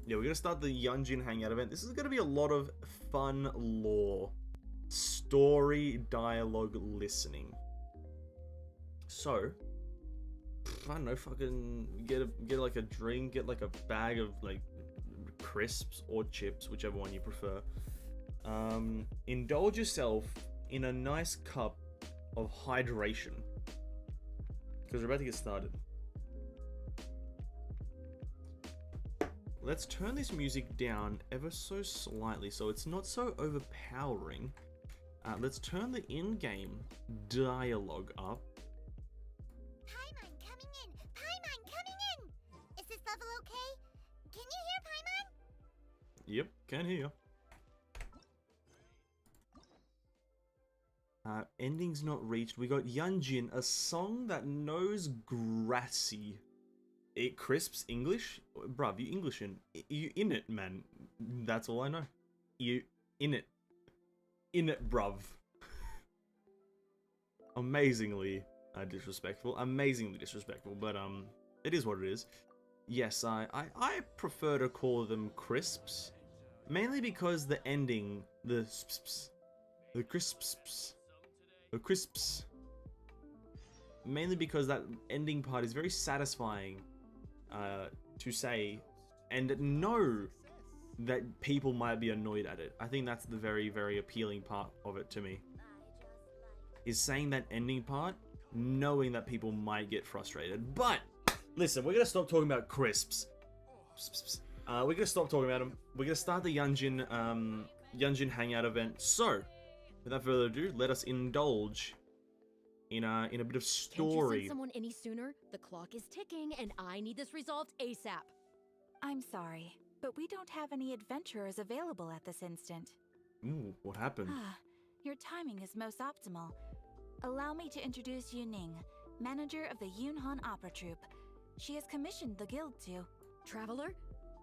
Yeah, we're gonna start the Yun-Jin Hangout event. This is gonna be a lot of fun lore, story, dialogue, listening. So, I don't know, fucking get like a drink, get like a bag of like crisps or chips, whichever one you prefer. Indulge yourself in a nice cup of hydration, because we're about to get started. Let's turn this music down ever so slightly so it's not so overpowering. Let's turn the in-game dialogue up. Paimon coming in! Paimon coming in! Is this level okay? Can you hear Paimon? Yep, can hear. Ending's not reached. We got Yun-Jin, a song that knows grassy. It crisps English? Bruv, you English you in it, man. That's all I know. You in it. In it, bruv. Amazingly disrespectful. Amazingly disrespectful, but it is what it is. Yes, I prefer to call them crisps. Mainly because the ending, the crisps. The crisps. Mainly because that ending part is very satisfying to say and know that people might be annoyed at it. I think that's the very, very appealing part of it to me. Is saying that ending part, knowing that people might get frustrated. But, listen, we're gonna stop talking about crisps. We're gonna stop talking about them. We're gonna start the Yun-Jin Hangout event. So, without further ado, let us indulge in a bit of story. Can't you send someone any sooner? The clock is ticking, and I need this resolved ASAP. I'm sorry, but we don't have any adventurers available at this instant. Ooh, what happened? Your timing is most optimal. Allow me to introduce Yuning, manager of the Yun-han Opera Troupe. She has commissioned the guild to... Traveler?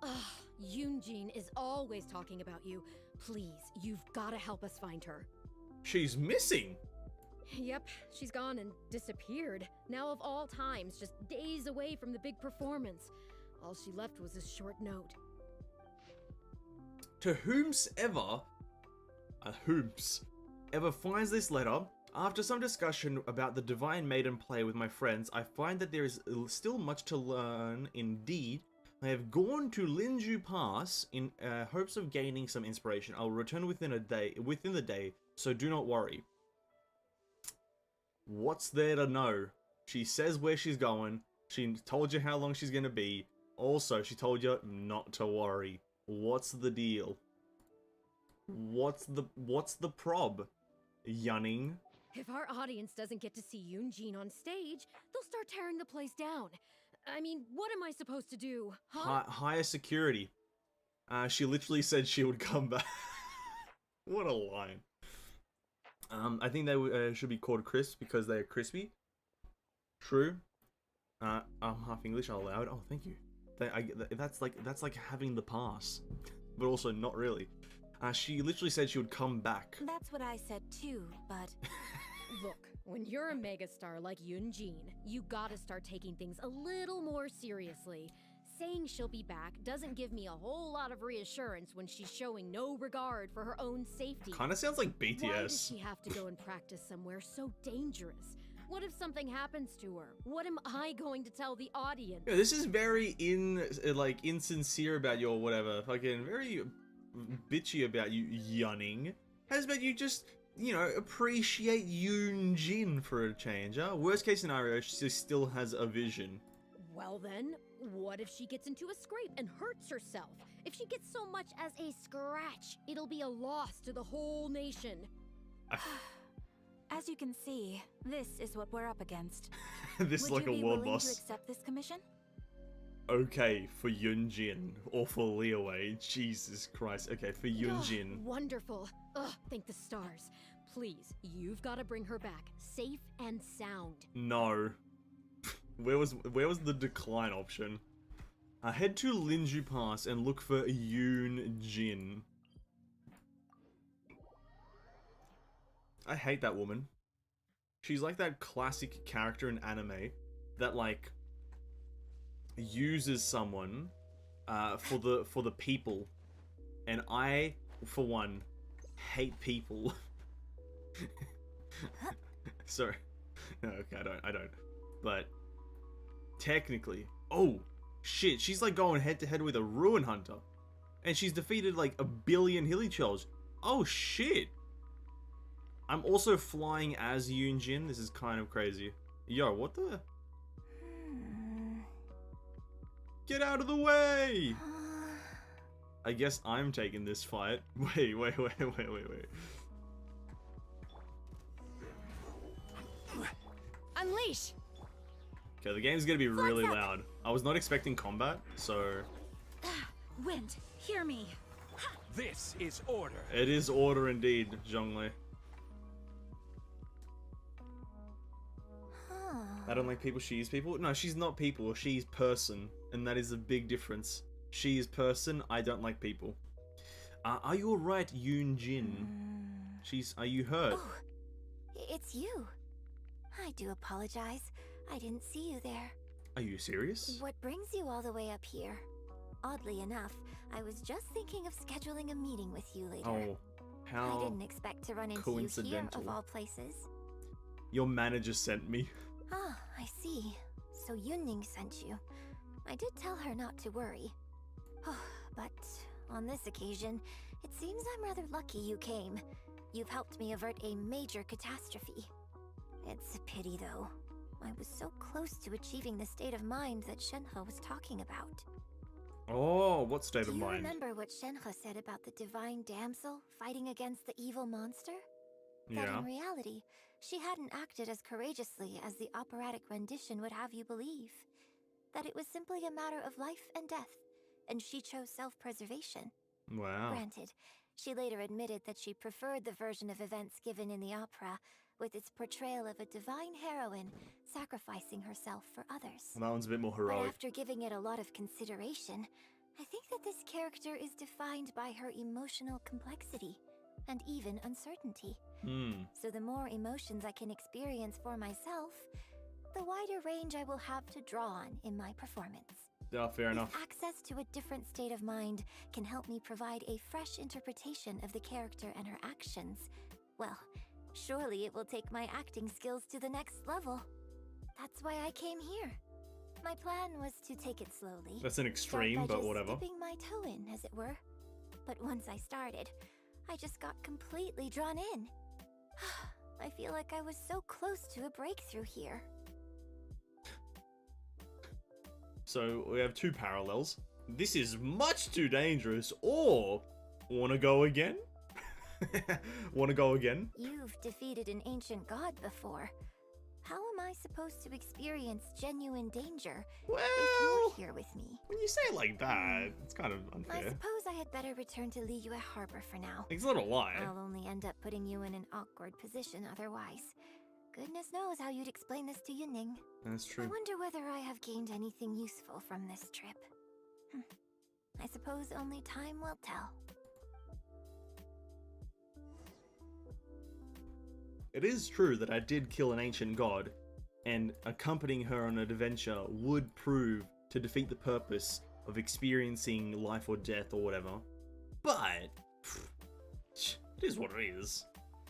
Ugh, Yun-Jin is always talking about you. Please, you've gotta help us find her. She's missing! Yep, she's gone and disappeared. Now of all times, just days away from the big performance. All she left was a short note. To whomsoever finds this letter, after some discussion about the Divine Maiden play with my friends, I find that there is still much to learn. Indeed, I have gone to Linju Pass in hopes of gaining some inspiration. I will return within the day, so do not worry. What's there to know? She says where she's going. She told you how long she's gonna be. Also, she told you not to worry. What's the deal? What's the prob? Yunning? If our audience doesn't get to see Yun-Jin on stage, they'll start tearing the place down. I mean, what am I supposed to do, huh? Higher security. She literally said she would come back. What a line. I think they should be called crisps because they're crispy. True. I'm half English, I'll allow it. Oh, thank you. That's like having the pass. But also not really. She literally said she would come back. That's what I said too, but... Look, when you're a megastar like Yun-Jin, you gotta start taking things a little more seriously. Saying she'll be back doesn't give me a whole lot of reassurance when she's showing no regard for her own safety. Kinda sounds like BTS. Why does she have to go and practice somewhere so dangerous? What if something happens to her? What am I going to tell the audience? Yeah, this is very insincere about your whatever. Fucking very bitchy about you yunning. How's about you just, you know, appreciate Yun-Jin for a change, huh? Worst case scenario, she still has a vision. Well then, what if she gets into a scrape and hurts herself? If she gets so much as a scratch, it'll be a loss to the whole nation. As you can see, this is what we're up against. This is like a world Would you be willing boss. to accept this commission? Okay, for Yun-Jin. Or for Leeway. Jesus Christ. Okay, for Yun-Jin. Wonderful. Ugh, thank the stars. Please, you've got to bring her back, safe and sound. No. Where was the decline option? Head to Linju Pass and look for Yun-Jin. I hate that woman. She's like that classic character in anime that, like, uses someone for the people, and I, for one, hate people. Sorry, no, okay, I don't. But technically, oh shit, she's like going head to head with a Ruin Hunter, and she's defeated like 1 billion Hilly-Churls. Oh shit! I'm also flying as Yun-jin. This is kind of crazy. Yo, what the? Get out of the way! I guess I'm taking this fight. Wait. Unleash! Okay, the game's gonna be really loud. I was not expecting combat, so... Wind, hear me. This is order. It is order indeed, Zhongli. I don't like people, she is people. No, she's not people, she's person. And that is a big difference. She is person, I don't like people. Are you alright, Yun-jin? Are you hurt? Oh, it's you. I do apologize. I didn't see you there. Are you serious? What brings you all the way up here? Oddly enough, I was just thinking of scheduling a meeting with you later. Oh, how I didn't expect to run into you here, coincidental. of all places. Your manager sent me. Ah, I see. So Yunning sent you. I did tell her not to worry. But on this occasion, it seems I'm rather lucky you came. You've helped me avert a major catastrophe. It's a pity, though. I was so close to achieving the state of mind that Shenhe was talking about. Oh, what state Do of you mind? remember what Shenhe said about the divine damsel fighting against the evil monster? That Yeah. in reality, she hadn't acted as courageously as the operatic rendition would have you believe. That it was simply a matter of life and death, and she chose self-preservation. Wow. Granted, she later admitted that she preferred the version of events given in the opera, with its portrayal of a divine heroine sacrificing herself for others. That one's a bit more But heroic. after giving it a lot of consideration, I think that this character is defined by her emotional complexity and even uncertainty. So the more emotions I can experience for myself, the wider range I will have to draw on in my performance. Yeah, fair enough. If access to a different state of mind can help me provide a fresh interpretation of the character and her actions, well, surely it will take my acting skills to the next level. That's why I came here. My plan was to take it slowly. That's an extreme, start by but just whatever. dipping my toe in, as it were. But once I started, I just got completely drawn in. I feel like I was so close to a breakthrough here. So we have two parallels. This is much too dangerous, or wanna go again? Wanna go again? You've defeated an ancient god before. How am I supposed to experience genuine danger if Well, you're here with me? when you say it like that, it's kind of I unfair. suppose I had better return to Liyue Harbor for now. It's not a lie. I'll only end up putting you in an awkward position otherwise. Goodness knows how you'd explain this to Yunning. That's I true. wonder whether I have gained anything useful from this trip. I suppose only time will tell. It is true that I did kill an ancient god, and accompanying her on an adventure would prove to defeat the purpose of experiencing life or death or whatever. But it is what it is.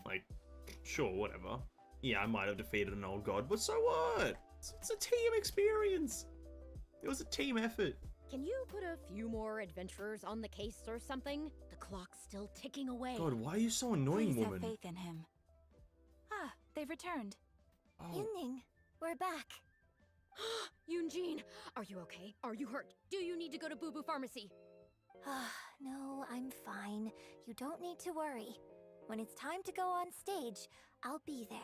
Like, sure, whatever. Yeah, I might have defeated an old god, but so what? It's a team experience. It was a team effort. Can you put a few more adventurers on the case or something? The clock's still ticking away. God, why are you so annoying, Please woman? have faith in him. Ah, they've returned. Oh, Yunning, we're back. Yunjin, are you okay? Are you hurt? Do you need to go to Boo Boo Pharmacy? No, I'm fine. You don't need to worry. When it's time to go on stage, I'll be there.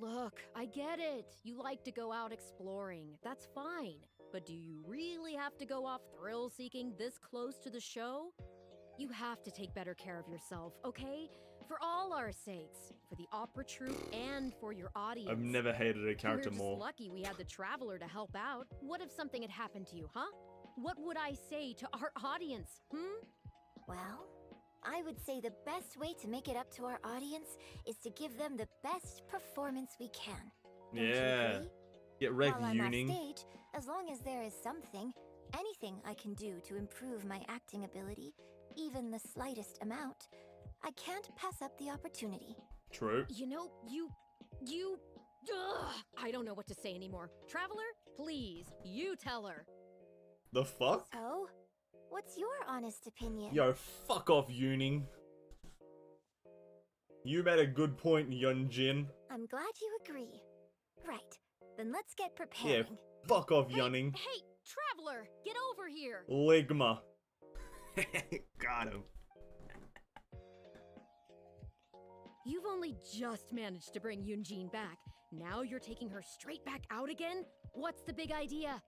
Look, I get it. You like to go out exploring. That's fine. But do you really have to go off thrill-seeking this close to the show? You have to take better care of yourself, okay? For all our sakes. For the opera troupe and for your audience. I've never hated a character We're just more. lucky we had the Traveler to help out. What if something had happened to you, huh? What would I say to our audience, Well, I would say the best way to make it up to our audience is to give them the best performance we can. Don't you Yeah. agree? Get wrecked, While I'm off Yuning. stage, as long as there is something, anything I can do to improve my acting ability, even the slightest amount, I can't pass up the opportunity. True. You know, Ugh, I don't know what to say anymore. Traveler, please, you tell her. The fuck? So, what's your honest opinion? Yo, fuck off, Yuning. You made a good point, Yun-jin. I'm glad you agree. Right, then let's get Yeah, preparing. fuck off, Hey, Yunning. hey, Traveler, get over here. Ligma. Got him. You've only just managed to bring Yun-jin back. Now you're taking her straight back out again? What's the big idea?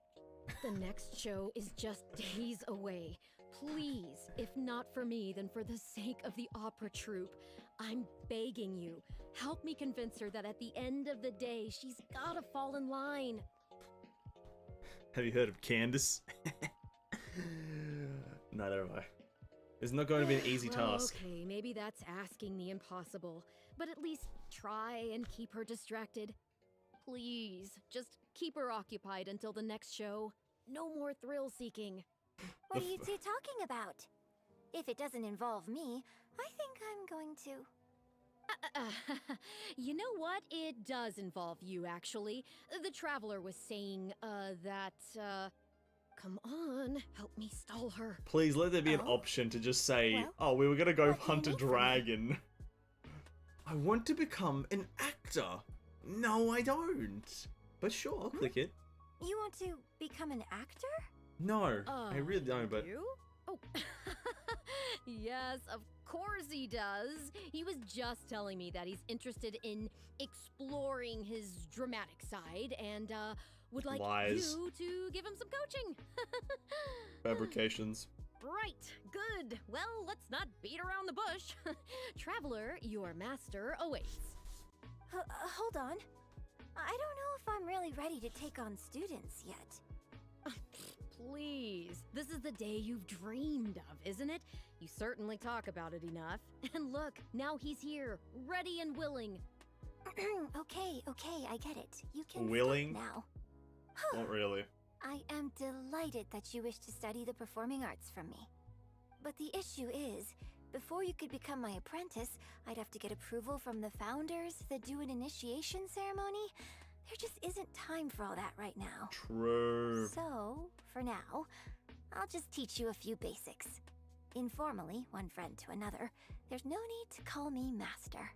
The next show is just days away. Please, if not for me, then for the sake of the opera troupe, I'm begging you, help me convince her that at the end of the day, she's gotta fall in line. Have you heard of Candace? Neither have I. It's not going to be an easy task. Okay, maybe that's asking the impossible, but at least try and keep her distracted. Please, just keep her occupied until the next show. No more thrill-seeking. What are you two talking about? If it doesn't involve me, I think I'm going to... You know what? It does involve you, actually. The Traveler was saying, come on, help me stall her. Please let there be an Oh. option to just say, Well, oh, we were gonna go what do you hunt a need from me? dragon. I want to become an actor. No, I don't. But sure, I'll click it. You want to become an actor? No, I really don't, but... You? Oh, yes, of course he does. He was just telling me that he's interested in exploring his dramatic side and, would like Lies. you to give him some coaching. Fabrications. Right, good. Well, let's not beat around the bush. Traveler, your master awaits. Hold on. I don't know if I'm really ready to take on students yet. Please, this is the day you've dreamed of, isn't it? You certainly talk about it enough. And look, now he's here, ready and willing. Okay, I get it. You can Willing? start now. Not really. I am delighted that you wish to study the performing arts from me. But the issue is, before you could become my apprentice, I'd have to get approval from the founders that do an initiation ceremony. There just isn't time for all that right now. True. So, for now, I'll just teach you a few basics. Informally, one friend to another, there's no need to call me master.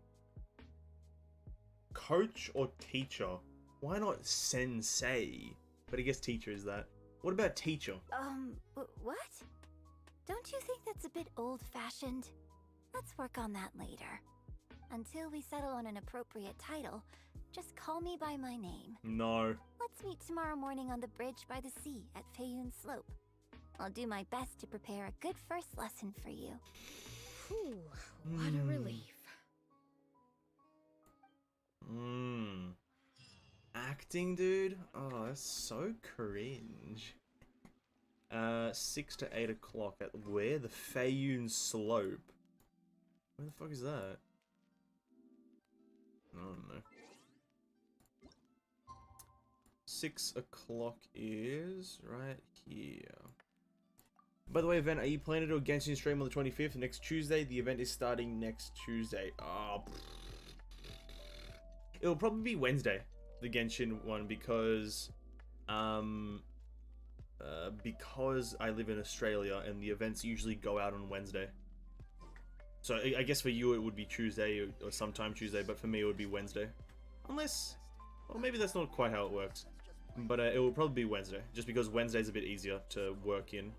Coach or teacher? Why not sensei? But I guess teacher is that. What about teacher? What? Don't you think that's a bit old-fashioned? Let's work on that later. Until we settle on an appropriate title, just call me by my name. No. Let's meet tomorrow morning on the bridge by the sea at Feiyun Slope. I'll do my best to prepare a good first lesson for you. Whew, what a relief. Acting, dude? Oh, that's so cringe. 6 to 8 o'clock at where? The Feiyun Slope. Where the fuck is that? I don't know. 6 o'clock is right here. By the way, event, are you planning to do a Genshin stream on the 25th, next Tuesday? The event is starting next Tuesday. Oh, it'll probably be Wednesday, the Genshin one, because I live in Australia and the events usually go out on Wednesday. So I guess for you it would be Tuesday or sometime Tuesday, but for me it would be Wednesday. Unless, well, maybe that's not quite how it works. But it will probably be Wednesday, just because Wednesday's a bit easier to work in.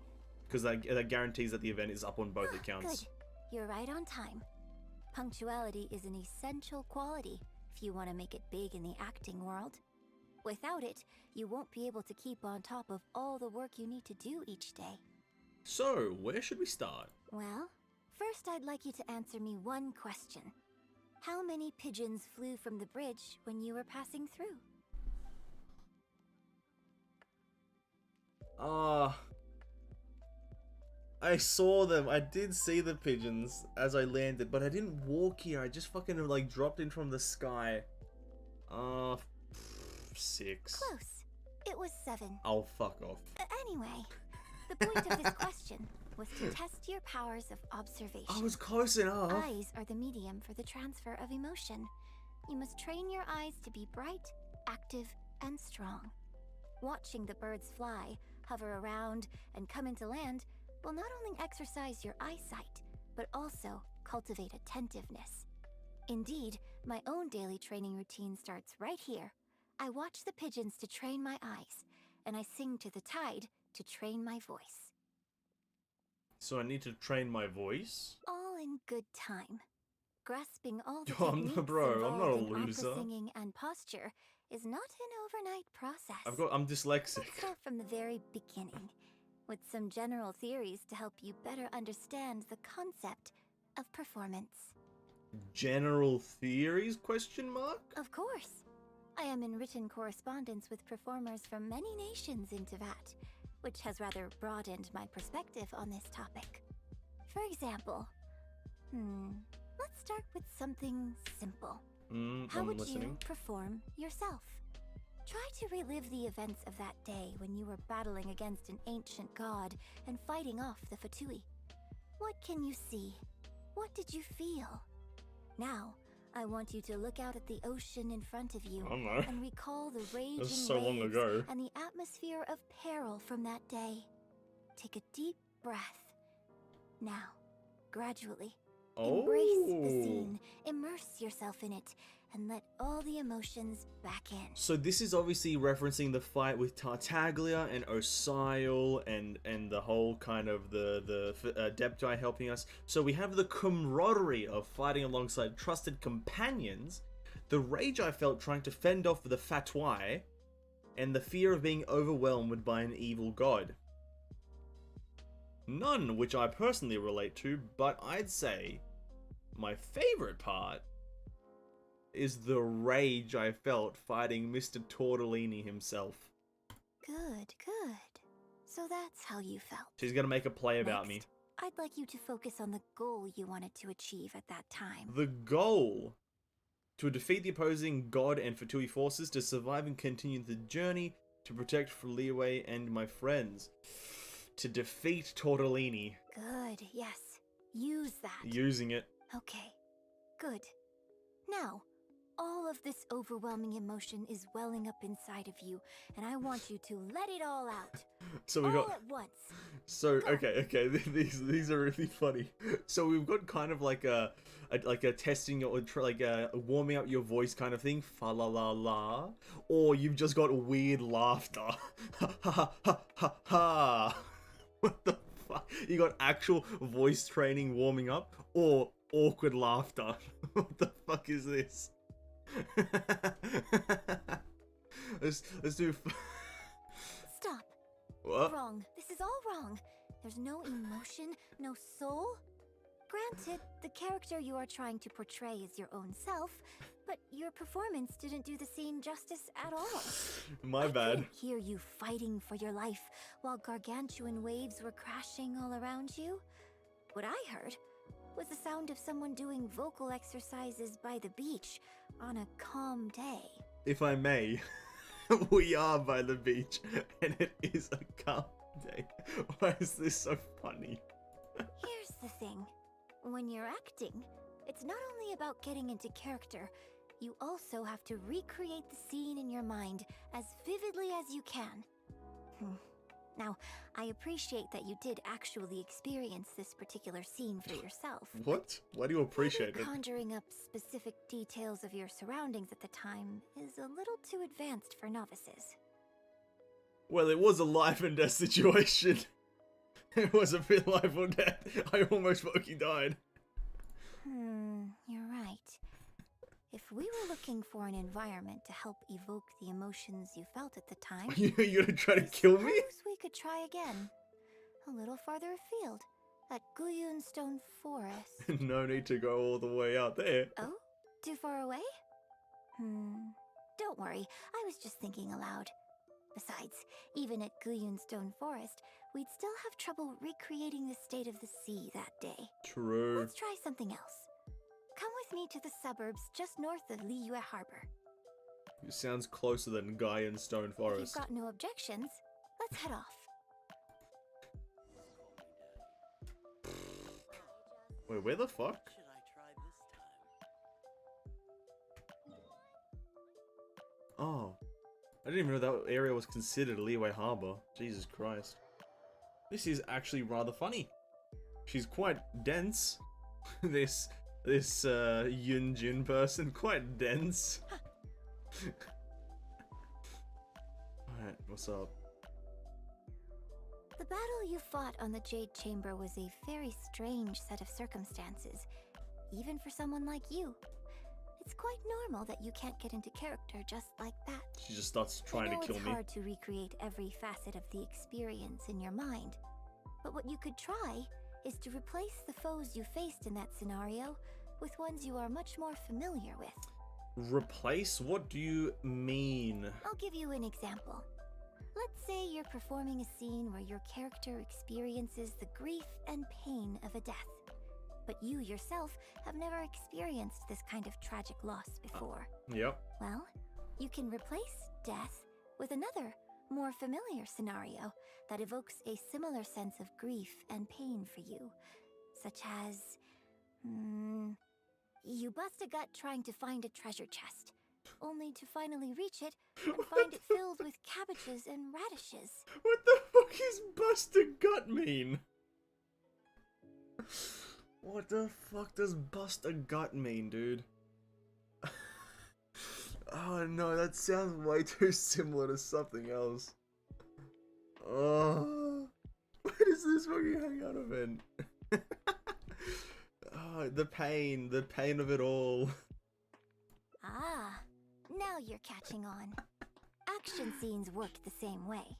Because that guarantees that the event is up on both accounts. Good. You're right on time. Punctuality is an essential quality if you want to make it big in the acting world. Without it, you won't be able to keep on top of all the work you need to do each day. So, where should we start? Well, first I'd like you to answer me one question. How many pigeons flew from the bridge when you were passing through? I saw them. I did see the pigeons as I landed, but I didn't walk here. I just fucking like dropped in from the sky. 6. Close. It was 7. Oh, fuck off. Anyway, The point of this question was to test your powers of observation. I was close enough. Eyes are the medium for the transfer of emotion. You must train your eyes to be bright, active, and strong. Watching the birds fly, hover around, and come into land will not only exercise your eyesight, but also cultivate attentiveness. Indeed, my own daily training routine starts right here. I watch the pigeons to train my eyes, and I sing to the tide to train my voice. So I need to train my voice? All in good time. Grasping all the Yo, I'm techniques not- bro, I'm not a involved in loser. opera singing and posture is not an overnight process. I'm dyslexic. Let's start from the very beginning, with some general theories to help you better understand the concept of performance. General theories? Question mark? Of course. I am in written correspondence with performers from many nations in Teyvat, which has rather broadened my perspective on this topic. For example, let's start with something simple. How I'm would listening. you perform yourself? Try to relive the events of that day when you were battling against an ancient god and fighting off the Fatui. What can you see? What did you feel? Now, I want you to look out at the ocean in front of you Oh no. and recall the raging so long waves ago. and the atmosphere of peril from that day. Take a deep breath. Now, gradually, embrace the scene, immerse yourself in it, and let all the emotions back in. So this is obviously referencing the fight with Tartaglia and Osile and the whole kind of the Deptai helping us. So we have the camaraderie of fighting alongside trusted companions, the rage I felt trying to fend off the Fatui, and the fear of being overwhelmed by an evil god. None which I personally relate to, but I'd say my favorite part is the rage I felt fighting Mr. Tortellini himself. Good, good. So that's how you felt. She's gonna make a play about me. Next, I'd like you to focus on the goal you wanted to achieve at that time. The goal: to defeat the opposing god and Fatui forces, to survive and continue the journey, to protect Feliway and my friends. To defeat Tortellini. Good, yes. Use that. Using it. Okay, good. Now, all of this overwhelming emotion is welling up inside of you, and I want you to let it all out. So we all got. at once. So okay, these are really funny. So we've got kind of like a testing or like a warming up your voice kind of thing, fa la la la, or you've just got weird laughter, ha ha ha ha ha. What the fuck? You got actual voice training warming up, or awkward laughter. What the fuck is this? let's do. Stop. What? Wrong. This is all wrong. There's no emotion, no soul. Granted, the character you are trying to portray is your own self, but your performance didn't do the scene justice at all. My I bad. couldn't hear you fighting for your life while gargantuan waves were crashing all around you. What I heard was the sound of someone doing vocal exercises by the beach on a calm day. If I may, we are by the beach, and it is a calm day. Why is this so funny? Here's the thing. When you're acting, it's not only about getting into character, you also have to recreate the scene in your mind as vividly as you can. Now, I appreciate that you did actually experience this particular scene for yourself. What? Why do you appreciate Maybe it? conjuring up specific details of your surroundings at the time is a little too advanced for novices. Well, it was a life and death situation. It was a bit life or death. I almost fucking died. You're right. If we were looking for an environment to help evoke the emotions you felt at the time, You gonna try to kill me? suppose we could try again. A little farther afield, at Guyun Stone Forest. No need to go all the way out there. Oh? Too far away? Don't worry, I was just thinking aloud. Besides, even at Guyun Stone Forest, we'd still have trouble recreating the state of the sea that day. True. Let's try something else. Come with me to the suburbs just north of Liyue Harbor. It sounds closer than Guy in Stone If Forest. you've got no objections, let's head off. Wait, where the fuck? Should I try this time? Oh. I didn't even know that area was considered Leeway Harbor. Jesus Christ. This is actually rather funny. She's quite dense. this Yun-jin person, quite dense. Alright, what's up? The battle you fought on the Jade Chamber was a very strange set of circumstances, even for someone like you. It's quite normal that you can't get into character just like that. She just starts trying to kill it's me. hard to recreate every facet of the experience in your mind, but what you could try is to replace the foes you faced in that scenario with ones you are much more familiar with. Replace? What do you mean? I'll give you an example. Let's say you're performing a scene where your character experiences the grief and pain of a death, but you yourself have never experienced this kind of tragic loss before. Yep. Well, you can replace death with another, more familiar scenario that evokes a similar sense of grief and pain for you, such as... you bust a gut trying to find a treasure chest, only to finally reach it and find it filled with cabbages and radishes. What the fuck is bust a gut mean? What the fuck does bust a gut mean, dude? Oh no, that sounds way too similar to something else. Oh, what is this fucking hangout event? Oh, the pain of it all. Ah, now you're catching on. Action scenes work the same way.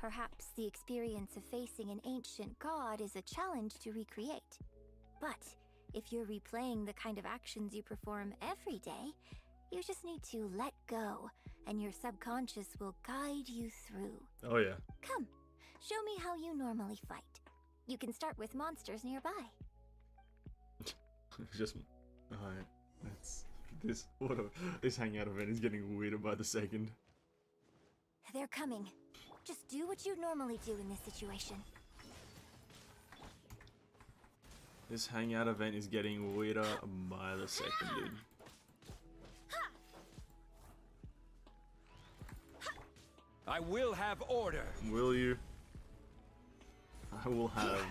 Perhaps the experience of facing an ancient god is a challenge to recreate. But if you're replaying the kind of actions you perform every day, you just need to let go, and your subconscious will guide you through. Oh yeah. Come, show me how you normally fight. You can start with monsters nearby. Just, alright. This hangout event is getting weirder by the second. They're coming. Just do what you normally do in this situation. This hangout event is getting weirder by the second, dude. I will have order. Will you? I will have,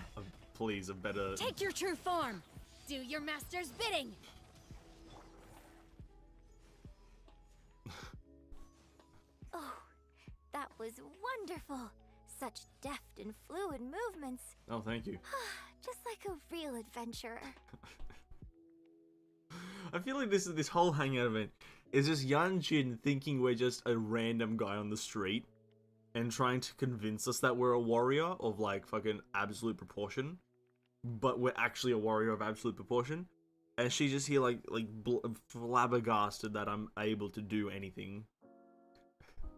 please, a better... Take your true form! Do your master's bidding! Oh, that was wonderful. Such deft and fluid movements. Oh, thank you. Just like a real adventurer. I feel like this whole hangout event is just Yun-jin thinking we're just a random guy on the street and trying to convince us that we're a warrior of like fucking absolute proportion, but we're actually a warrior of absolute proportion, and she's just here like flabbergasted that I'm able to do anything.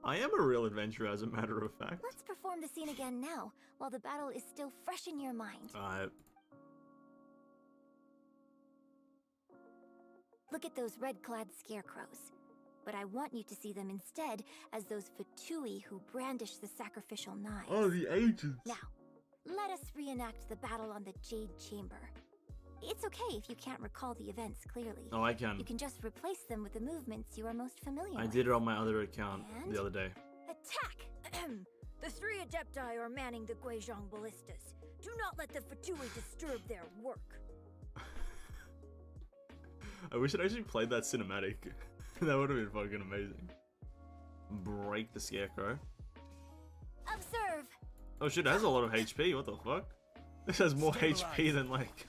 I am a real adventurer, as a matter of fact. Let's perform the scene again now, while the battle is still fresh in your mind. Look at those red-clad scarecrows. But I want you to see them instead as those Fatui who brandish the sacrificial knives. Oh, the agents. Now, let us reenact the battle on the Jade Chamber. It's okay if you can't recall the events clearly. Oh, I can. You can just replace them with the movements you are most familiar with. I did it on my other account And the other day. attack! The three Adepti are manning the Guizhong ballistas. Do not let the Fatui disturb their work. I wish I'd actually played that cinematic. That would have been fucking amazing. Break the scarecrow. Observe! Oh shit, it has a lot of HP. What the fuck? This has more HP than like...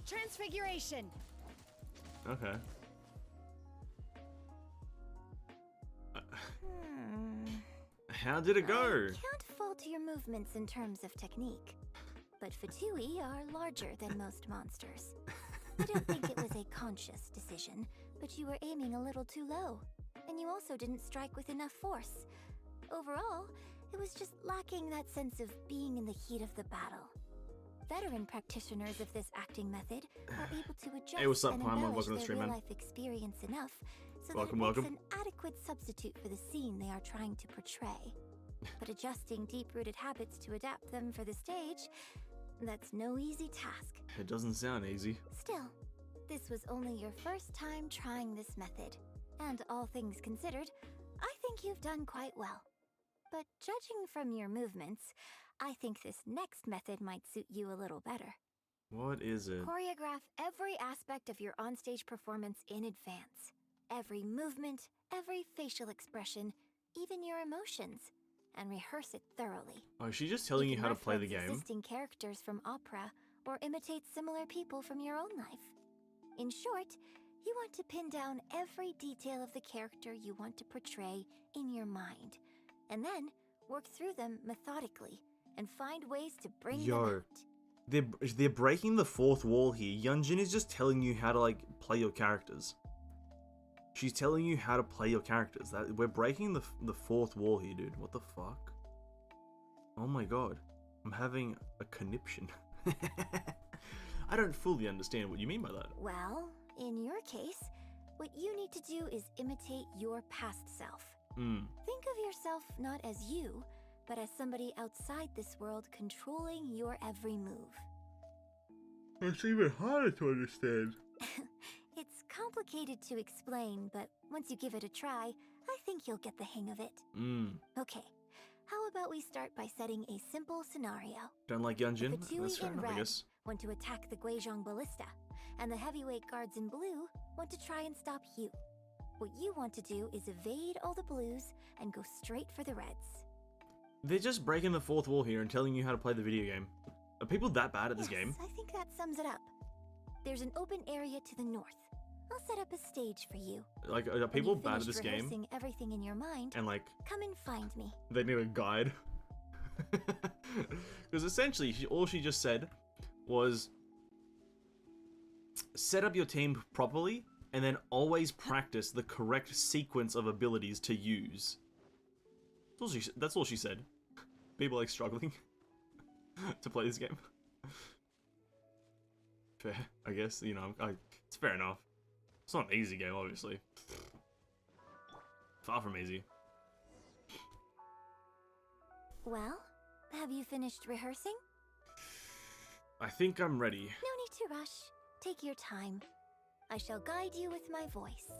Transfiguration! Okay. How did it go? I can't fault your movements in terms of technique, but Fatui are larger than most monsters. I don't think it was a conscious decision, but you were aiming a little too low, and you also didn't strike with enough force. Overall, it was just lacking that sense of being in the heat of the battle. Veteran practitioners of this acting method are able to adjust Hey, what's up, and Prime? embellish Welcome to the their stream, man. real-life experience enough so Welcome, that it welcome. makes an adequate substitute for the scene they are trying to portray. But adjusting deep-rooted habits to adapt them for the stage, That's no easy task. It doesn't sound easy. Still, this was only your first time trying this method. And all things considered, I think you've done quite well. But judging from your movements, I think this next method might suit you a little better. What is it? Choreograph every aspect of your onstage performance in advance. Every movement, every facial expression, even your emotions, and rehearse it thoroughly. Oh, is she just telling you can how to play the reference game? Existing characters from opera, or imitate similar people from your own life. In short, you want to pin down every detail of the character you want to portray in your mind, and then work through them methodically and find ways to bring them out. They're breaking the fourth wall here. Yunjin is just telling you how to like play your characters. She's telling you how to play your characters. That we're breaking the fourth wall here, dude. What the fuck? Oh my god. I'm having a conniption. I don't fully understand what you mean by that. Well, in your case, what you need to do is imitate your past self. Think of yourself not as you, but as somebody outside this world controlling your every move. It's even harder to understand. It's complicated to explain, but once you give it a try, I think you'll get the hang of it. Okay, how about we start by setting a simple scenario? Don't like Yunjin? The That's Fatui fair in enough, I red guess. want to attack the Guizhong Ballista, and the heavyweight guards in blue want to try and stop you. What you want to do is evade all the blues and go straight for the reds. They're just breaking the fourth wall here and telling you how to play the video game. Are people that bad at this game? I think that sums it up. There's an open area to the north. I'll set up a stage for you. Like, are When people you've bad at finished this game? rehearsing everything in your mind, And like, come and find me. they need a guide? Because essentially, all she just said was set up your team properly and then always practice the correct sequence of abilities to use. That's all she said. People like struggling to play this game. Fair, I guess. You know, it's fair enough. It's not an easy game, obviously. Far from easy. Well, have you finished rehearsing? I think I'm ready. No need to rush. Take your time. I shall guide you with my voice.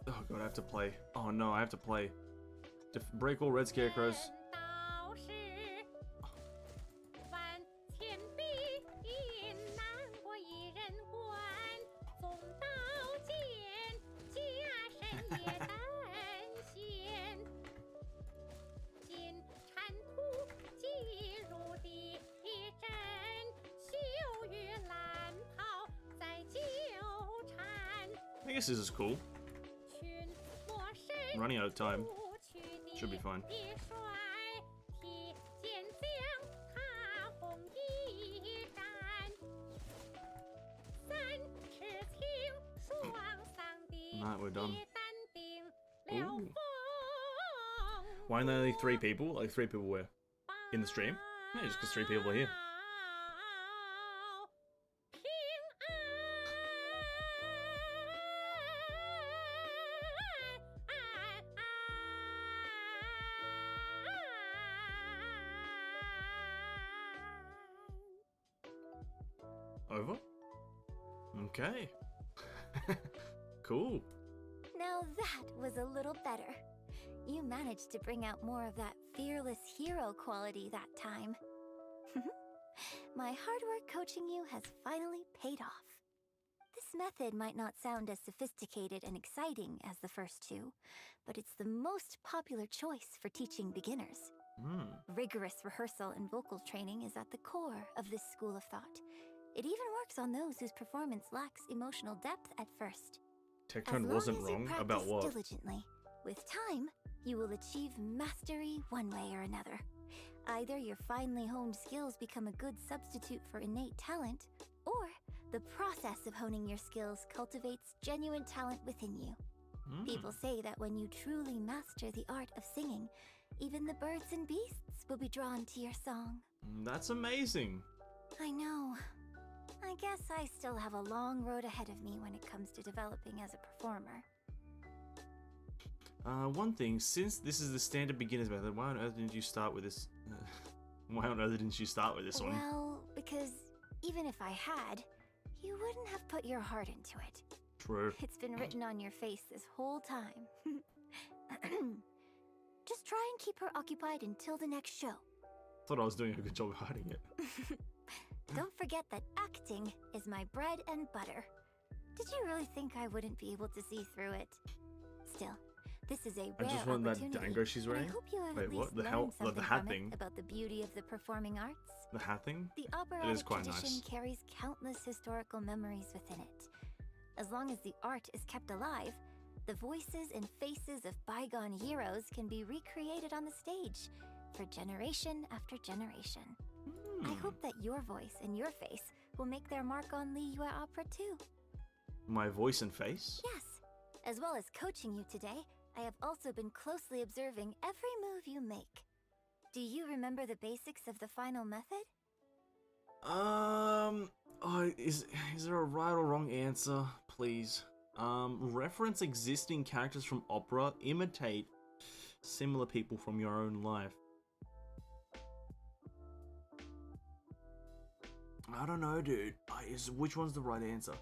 Oh god, I have to play. Oh no, I have to play. Break all red scarecrows. I guess this is cool. I'm running out of time. Should be fine. Alright, we're done. Ooh. Why are there only 3 people? Like 3 people where? In the stream? No, just because 3 people are here. Over? Okay. Cool. Now that was a little better. You managed to bring out more of that fearless hero quality that time. My hard work coaching you has finally paid off. This method might not sound as sophisticated and exciting as the first 2, but it's the most popular choice for teaching beginners. Rigorous rehearsal and vocal training is at the core of this school of thought. It even works on those whose performance lacks emotional depth at first. Tectone wasn't wrong about what? Diligently, with time, you will achieve mastery one way or another. Either your finely honed skills become a good substitute for innate talent, or the process of honing your skills cultivates genuine talent within you. People say that when you truly master the art of singing, even the birds and beasts will be drawn to your song. That's amazing. I know. I guess I still have a long road ahead of me when it comes to developing as a performer. One thing, since this is the standard beginner's method, why on earth didn't you start with this? Why on earth didn't you start with this one? Well, because even if I had, you wouldn't have put your heart into it. True. It's been written on your face this whole time. Just try and keep her occupied until the next show. Thought I was doing a good job of hiding it. Don't forget that acting is my bread and butter. Did you really think I wouldn't be able to see through it? Still, this is a rare I just want that opportunity, dango she's and wearing. I hope you have Wait, at what? least The learned hell? something The hat from it thing? about the beauty of the performing arts. The hat thing? The operatic It is quite tradition nice. carries countless historical memories within it. As long as the art is kept alive, the voices and faces of bygone heroes can be recreated on the stage for generation after generation. I hope that your voice and your face will make their mark on Liyue Opera too. My voice and face? Yes. As well as coaching you today, I have also been closely observing every move you make. Do you remember the basics of the final method? Is there a right or wrong answer? Please. Reference existing characters from opera, imitate similar people from your own life. I don't know, dude. Which one's the right answer?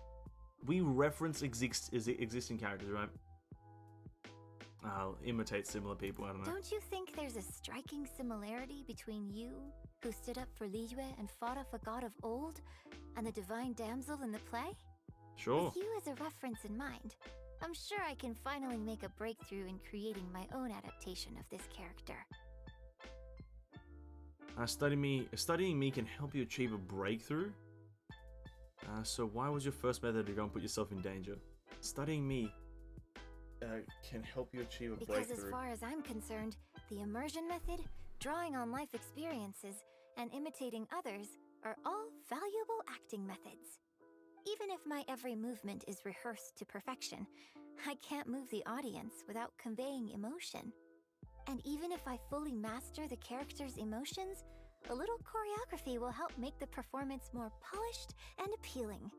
We reference existing characters, right? I'll imitate similar people, I don't know. Don't you think there's a striking similarity between you, who stood up for Liyue and fought off a god of old, and the divine damsel in the play? Sure. With you as a reference in mind, I'm sure I can finally make a breakthrough in creating my own adaptation of this character. Studying me can help you achieve a breakthrough? So why was your first method to go and put yourself in danger? Studying me can help you achieve a Because breakthrough. as far as I'm concerned, the immersion method, drawing on life experiences, and imitating others are all valuable acting methods. Even if my every movement is rehearsed to perfection, I can't move the audience without conveying emotion. And even if I fully master the character's emotions, a little choreography will help make the performance more polished and appealing.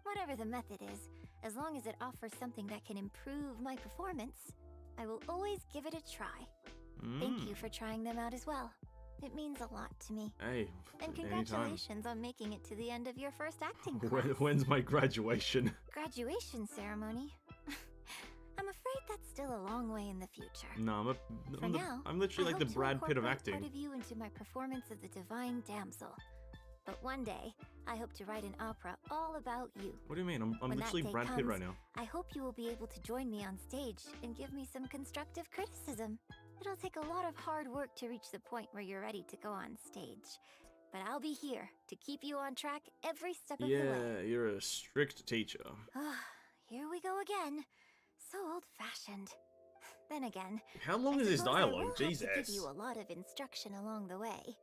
Whatever the method is, as long as it offers something that can improve my performance, I will always give it a try. Thank you for trying them out as well. It means a lot to me. Hey, And anytime. congratulations on making it to the end of your first acting class. When's my graduation? Graduation ceremony? I'm afraid that's still a long way in the future. No, I'm literally I like the hope to Brad Pitt of incorporate acting. part of you into my performance of the Divine Damsel. But one day, I hope to write an opera all about you. What do you mean? I'm When that literally day Brad Pitt comes, right now. I hope you will be able to join me on stage and give me some constructive criticism. It'll take a lot of hard work to reach the point where you're ready to go on stage. But I'll be here to keep you on track every step of the way. Yeah, you're a strict teacher. Here we go again. So old-fashioned. Then again, How long I is this suppose I will dialogue? have Jesus. to give you a lot of instruction along the way.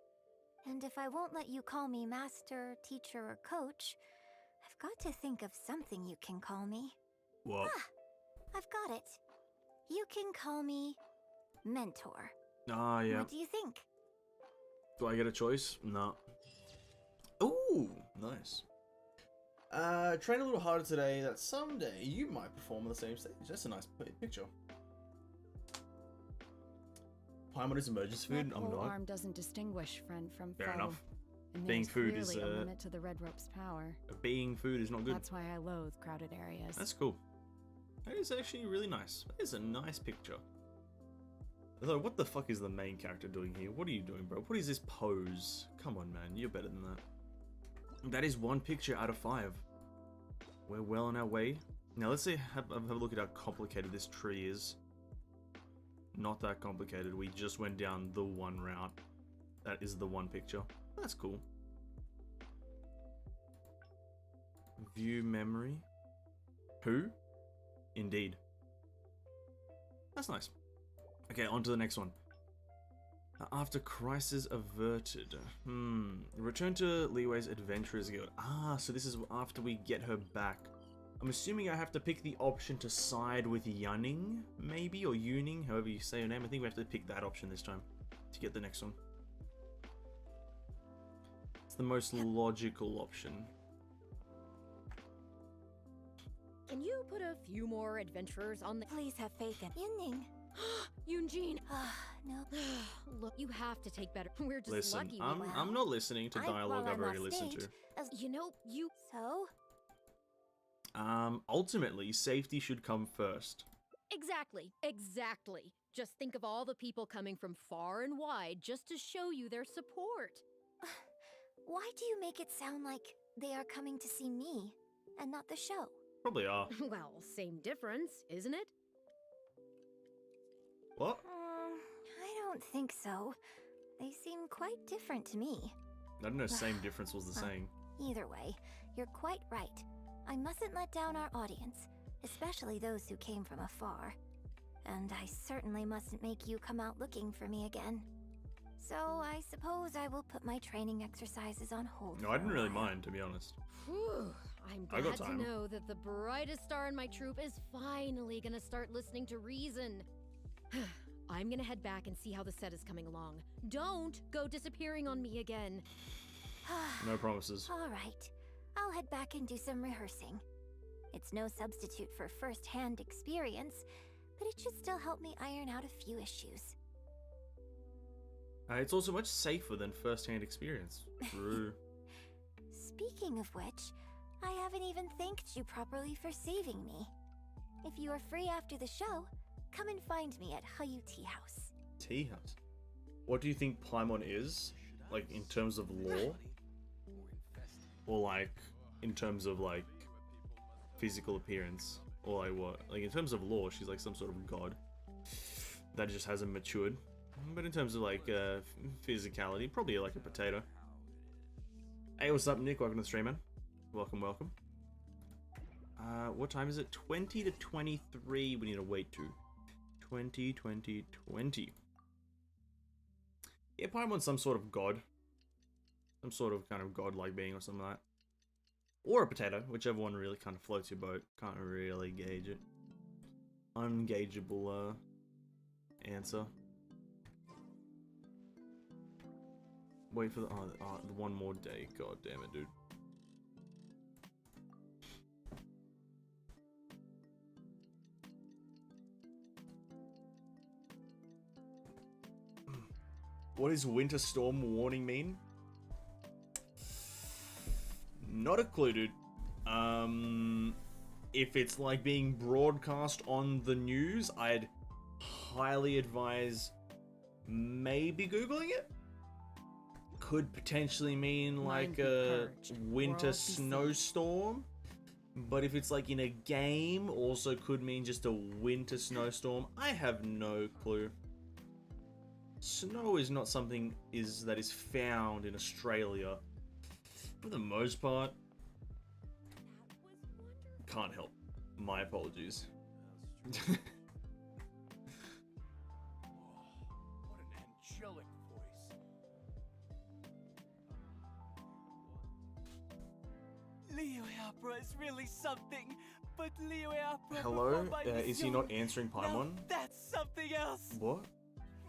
And if I won't let you call me master, teacher, or coach, I've got to think of something you can call me. What? I've got it. You can call me mentor. Ah, yeah. What do you think? Do I get a choice? No. Ooh, nice. Train a little harder today that someday you might perform on the same stage. That's a nice picture. Paimon is emergency food. My I'm pole not. arm doesn't distinguish friend from Fair foe. enough. And Being there's food is, clearly a limit to the red rope's power. Being food is not good. That's why I loathe crowded areas. That's cool. That is actually really nice. That is a nice picture. Although, what the fuck is the main character doing here? What are you doing, bro? What is this pose? Come on, man. You're better than that. That is 1 picture out of 5. We're well on our way. Now, let's see. Have a look at how complicated this tree is. Not that complicated. We just went down the one route. That is the 1 picture. That's cool. View memory. Who? Indeed. That's nice. Okay, on to the next one. After crisis averted. Return to Liyue's Adventurers Guild. Ah, so this is after we get her back. I'm assuming I have to pick the option to side with Yunning, maybe? Or Yuning, however you say her name. I think we have to pick that option this time to get the next one. It's the most logical option. Can you put a few more adventurers on the... Please have faith in. Yunning. Yunjin! no. Look, you have to take better. We're just Listen, lucky. I'm not listening to dialogue I've while already I'm listened offstage, to. You know, you. So? Ultimately, safety should come first. Exactly. Just think of all the people coming from far and wide just to show you their support. Why do you make it sound like they are coming to see me and not the show? Probably are. Well, same difference, isn't it? What? I don't think so. They seem quite different to me. I don't know, same difference was the same. Either way, you're quite right. I mustn't let down our audience, especially those who came from afar. And I certainly mustn't make you come out looking for me again. So I suppose I will put my training exercises on hold. No, I didn't really mind, to be honest. Whew, I'm I got glad to time. know that the brightest star in my troupe is finally gonna start listening to reason. I'm gonna head back and see how the set is coming along. Don't go disappearing on me again. No promises. All right. I'll head back and do some rehearsing. It's no substitute for first-hand experience, but it should still help me iron out a few issues. It's also much safer than first-hand experience. True. Speaking of which, I haven't even thanked you properly for saving me. If you are free after the show, come and find me at Hayu Tea House. Tea house. What do you think Paimon is? Like, in terms of lore? Or, like, in terms of, like, physical appearance? Or, like, what? Like, in terms of lore, she's like some sort of god that just hasn't matured. But in terms of, like, physicality, probably like a potato. Hey, what's up, Nick? Welcome to the stream, man. Welcome. What time is it? 20 to 23 we need to wait to. 20. Yeah, Paimon's some sort of god. Some sort of kind of god-like being or something like that. Or a potato, whichever one really kind of floats your boat. Can't really gauge it. Ungageable, answer. Wait for the one more day. God damn it, dude. What does winter storm warning mean? Not a clue, dude. If it's like being broadcast on the news, I'd highly advise maybe Googling it. Could potentially mean like a winter snowstorm. But if it's like in a game, also could mean just a winter snowstorm. I have no clue. Snow is not something that is found in Australia. For the most part. Can't help. My apologies. What an angelic voice. Liyue Opera is really something, but Liyue Opera Hello? performed by Miss Is he Yun, not answering now Paimon? that's something else. What?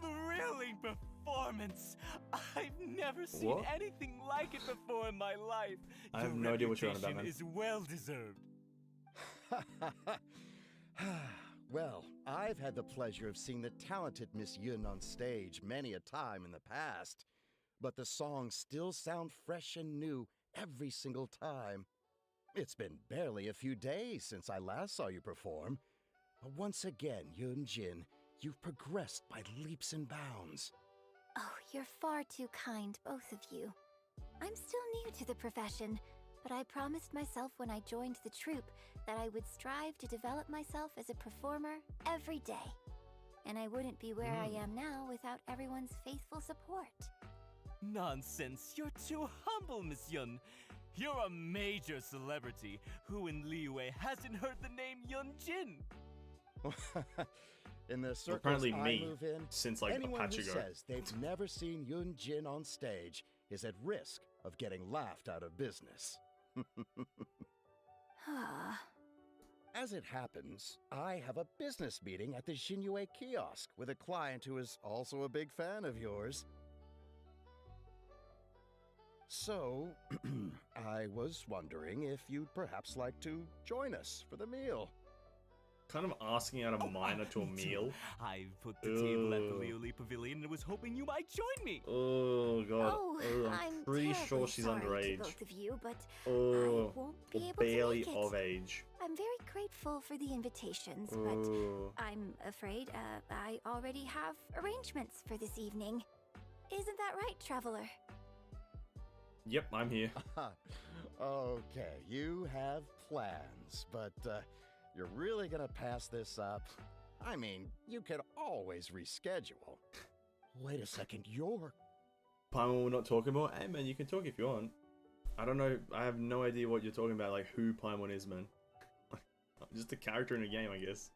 Thrilling performance. I've never seen What? anything like it before in my life. I have Your no idea what you're on about, reputation man. is well deserved. Well, I've had the pleasure of seeing the talented Miss Yun on stage many a time in the past, but the songs still sound fresh and new every single time. It's been barely a few days since I last saw you perform. Once again, Yun-jin, you've progressed by leaps and bounds. Oh, you're far too kind, both of you. I'm still new to the profession, but I promised myself when I joined the troupe that I would strive to develop myself as a performer every day. And I wouldn't be where I am now without everyone's faithful support. Nonsense. You're too humble, Miss Yun. You're a major celebrity. Who in Liyue hasn't heard the name Yun-jin? In the circles Apparently I me, move in, since like a anyone patch who ago. says they've never seen Yun-jin on stage is at risk of getting laughed out of business. As it happens, I have a business meeting at the Xinyu kiosk with a client who is also a big fan of yours. So, I was wondering if you'd perhaps like to join us for the meal. Kind of asking out a minor to a me too. meal. I put the table at the Ugh. Liuli Pavilion and was hoping you might join me. Oh god. Oh, I'm pretty sure terribly she's sorry to underage. both of you, but Oh, I won't or be able barely to make it. of age. I'm very grateful for the invitations, but Oh. I'm afraid I already have arrangements for this evening. Isn't that right, traveler? Yep, I'm here. Okay, you have plans, but you're really gonna pass this up? I mean, you could always reschedule. Wait a second, you're... Paimon, we're not talking about? Hey man, you can talk if you want. I don't know, I have no idea what you're talking about, like who Paimon is, man. Just a character in a game, I guess.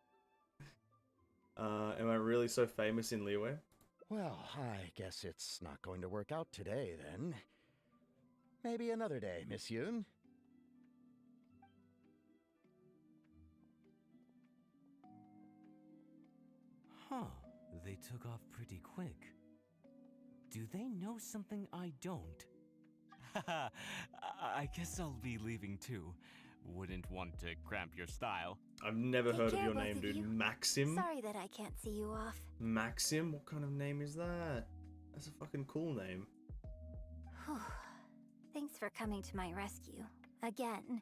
Am I really so famous in Liyue? Well, I guess it's not going to work out today, then. Maybe another day, Miss Yun. Huh, they took off pretty quick. Do they know something I don't? Haha, I guess I'll be leaving too. Wouldn't want to cramp your style. I've never Take heard of care, your both name, of dude. you. Maxim? Sorry that I can't see you off. Maxim? What kind of name is that? That's a fucking cool name. Whew. Thanks for coming to my rescue. Again.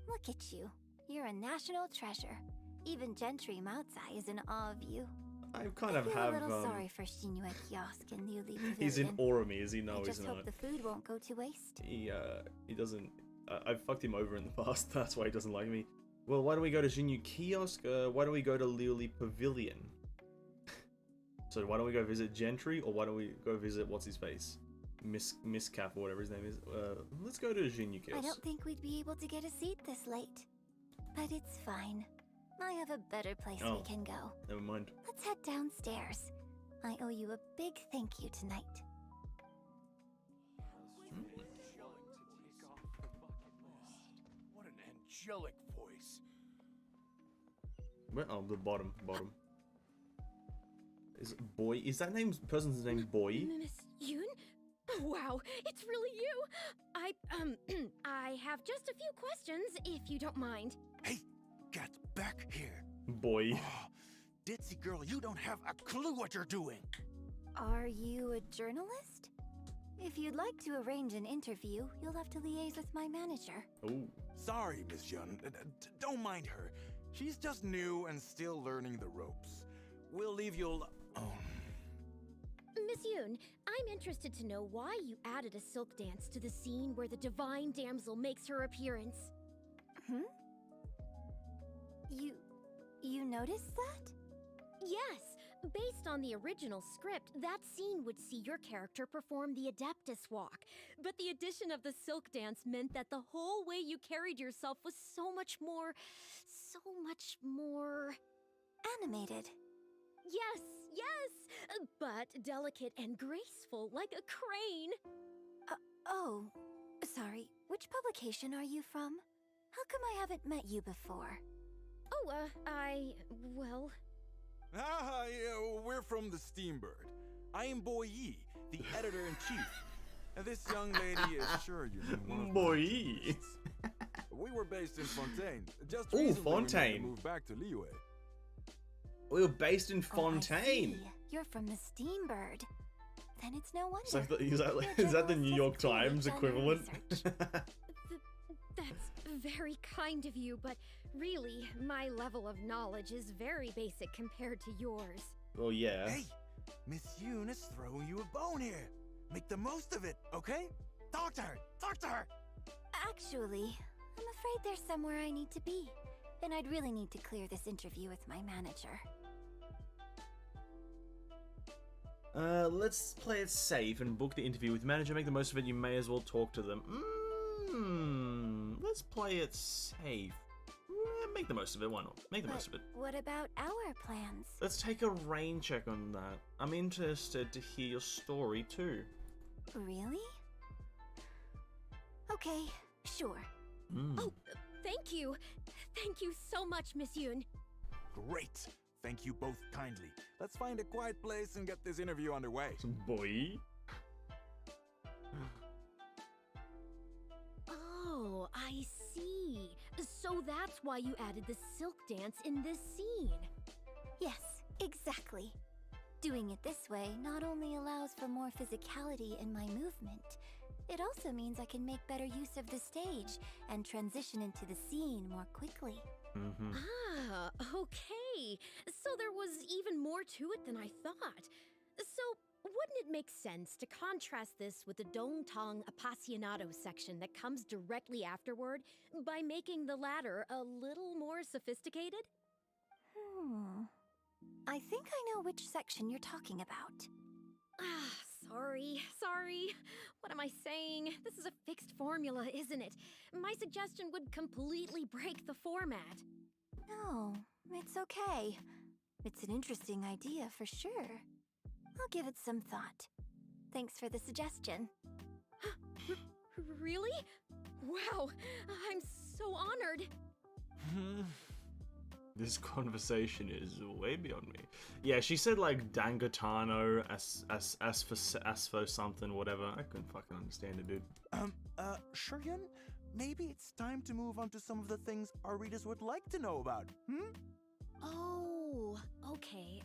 Look at you. You're a national treasure. Even Gentry Moutsai is in awe of you. I kind of I feel have, a little sorry for Shinue Kiosk and Liuli Pavilion. he's in awe of me, is he? No, I he's just not. hope the food won't go to waste. He doesn't. I've fucked him over in the past. That's why he doesn't like me. Well, why don't we go to Jinyu Kiosk? Why don't we go to Liuli Pavilion? So why don't we go visit Gentry, or why don't we go visit what's his face, Miss Cap or whatever his name is? Let's go to Jinyu Kiosk. I don't think we'd be able to get a seat this late. But it's fine. I have a better place Oh. we can go. Never mind. Let's head downstairs. I owe you a big thank you tonight. What an angelic voice. Where? Oh, the bottom. Is it Boy? Is that person's name Boy? Miss Yun? Wow, it's really you. I have just a few questions, if you don't mind. Hey, get back here. Boy. Oh, ditzy girl, you don't have a clue what you're doing. Are you a journalist? If you'd like to arrange an interview, you'll have to liaise with my manager. Oh. Sorry, Miss Yun. Don't mind her. She's just new and still learning the ropes. We'll leave you Miss Yun, I'm interested to know why you added a silk dance to the scene where the divine damsel makes her appearance. You noticed that? Yes, based on the original script, that scene would see your character perform the Adeptus Walk. But the addition of the silk dance meant that the whole way you carried yourself was so much more... Animated. Yes, but delicate and graceful, like a crane. Oh, sorry. Which publication are you from? How come I haven't met you before? Oh, well... yeah, we're from the Steambird. I am Boy Yi, the editor-in-chief. And this young lady is sure you know one of my Boy. artists. We were based in Fontaine. Just Ooh, recently Fontaine. we moved back to Liyue. We were based in Oh, I Fontaine. see. You're from the Steambird. Then it's no wonder. It's like is Your that the journalist New York has clearly Times done her equivalent? research. That's very kind of you, but really, my level of knowledge is very basic compared to yours. Well, yeah. Hey, Miss Yun is throwing you a bone here. Make the most of it, okay? Talk to her! Talk to her! Actually, I'm afraid there's somewhere I need to be. And I'd really need to clear this interview with my manager. Let's play it safe and book the interview with the manager. Make the most of it. You may as well talk to them. Let's play it safe. Make the most of it. Why not? Make the most of it. What about our plans? Let's take a rain check on that. I'm interested to hear your story too. Really? Okay, sure. Oh, thank you. Thank you so much, Miss Yun. Great! Thank you both kindly. Let's find a quiet place and get this interview underway. Boy. Oh, I see. So that's why you added the silk dance in this scene. Yes, exactly. Doing it this way not only allows for more physicality in my movement, it also means I can make better use of the stage and transition into the scene more quickly. Ah, okay. So there was even more to it than I thought. So, wouldn't it make sense to contrast this with the Dongtong Appassionato section that comes directly afterward by making the latter a little more sophisticated? I think I know which section you're talking about. Ah, sorry. What am I saying? This is a fixed formula, isn't it? My suggestion would completely break the format. No, it's okay. It's an interesting idea for sure. I'll give it some thought. Thanks for the suggestion. Really? Wow, I'm so honored. This conversation is way beyond me. Yeah, she said like Dangatano, as for something, whatever. I couldn't fucking understand it, dude. Yun, maybe it's time to move on to some of the things our readers would like to know about, Oh, okay.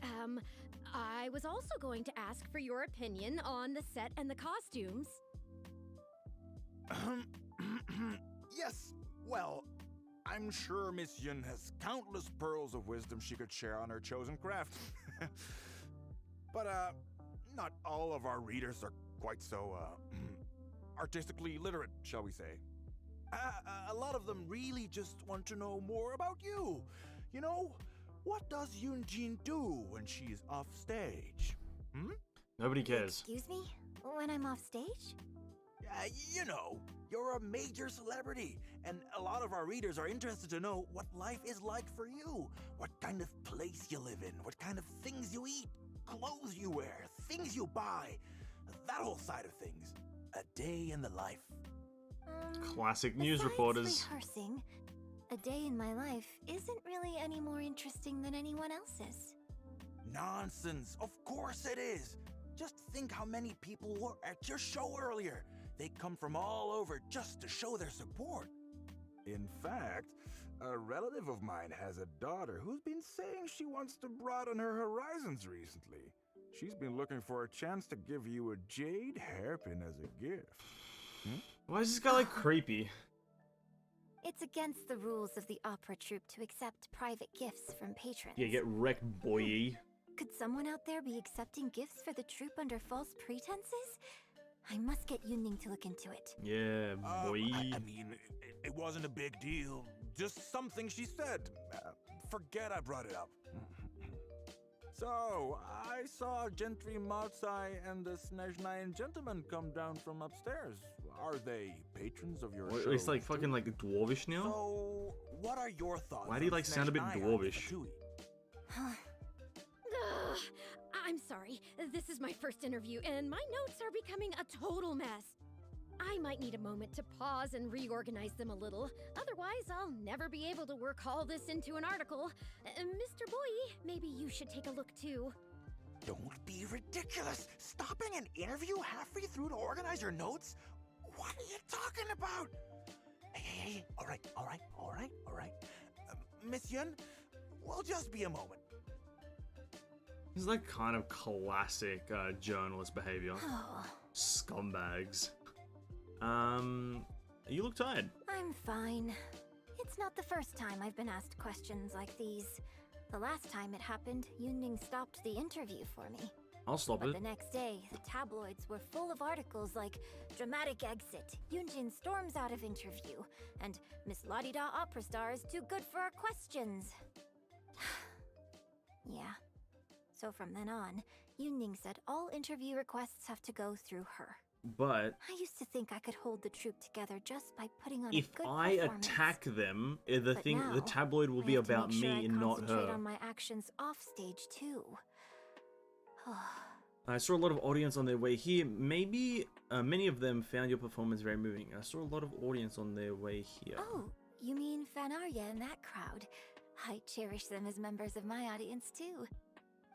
I was also going to ask for your opinion on the set and the costumes. Yes, well, I'm sure Miss Yun has countless pearls of wisdom she could share on her chosen craft. But, not all of our readers are quite so, artistically literate, shall we say. A lot of them really just want to know more about you. You know, what does Yun-jin do when she's off stage? Nobody cares. Excuse me? When I'm off stage? You know, you're a major celebrity, and a lot of our readers are interested to know what life is like for you. What kind of place you live in, what kind of things you eat, clothes you wear, things you buy, that whole side of things. A day in the life. Classic news Besides reporters. rehearsing, a day in my life isn't really any more interesting than anyone else's. Nonsense, of course it is. Just think how many people were at your show earlier. They come from all over just to show their support. In fact, a relative of mine has a daughter who's been saying she wants to broaden her horizons recently. She's been looking for a chance to give you a jade hairpin as a gift. Why is this guy like creepy? It's against the rules of the opera troupe to accept private gifts from patrons. Yeah, get wrecked, boy. Could someone out there be accepting gifts for the troupe under false pretenses? I must get Yunning to look into it. Yeah, boy. I mean, it wasn't a big deal. Just something she said. Forget I brought it up. So, I saw Gentry Matsai and the Snezhnine gentleman come down from upstairs. Are they patrons of your show? It's like fucking like dwarvish now? So, what are your thoughts? Why do you like sound a bit dwarvish? I'm sorry. This is my first interview, and my notes are becoming a total mess. I might need a moment to pause and reorganize them a little. Otherwise, I'll never be able to work all this into an article. Mr. Boy, maybe you should take a look too. Don't be ridiculous! Stopping an interview halfway through to organize your notes? What are you talking about? Hey, all right. Miss Yun, we'll just be a moment. This is like kind of classic journalist behavior. Oh, Scumbags. You look tired. I'm fine. It's not the first time I've been asked questions like these. The last time it happened, Yunning stopped the interview for me. I'll stop But it. the next day, the tabloids were full of articles like "Dramatic Exit, Yunjin storms out of interview," and "Miss La-di-da opera star is too good for our questions." Yeah. So from then on, Yunning said all interview requests have to go through her. But I used to think I could hold the troupe together just by putting on if a good I performance. attack them, the But now, the tabloid will I be have to about make sure me and I not concentrate her. on my actions off stage too. I saw a lot of audience on their way here. Maybe many of them found your performance very moving. I saw a lot of audience on their way here. Oh, you mean Fanarya and that crowd? I cherish them as members of my audience too.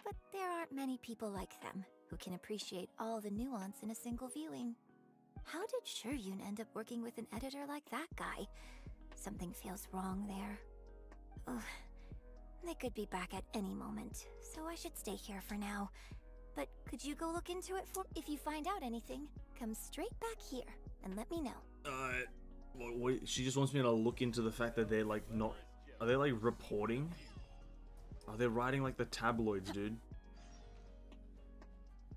But there aren't many people like them who can appreciate all the nuance in a single viewing. How did Yun end up working with an editor like that guy? something feels wrong there. Ugh. They could be back at any moment, so I should stay here for now. But could you go look into it for— if you find out anything, come straight back here and let me know. She just wants me to look into the fact that they're like not. Are they like reporting? Are they writing like the tabloids, dude?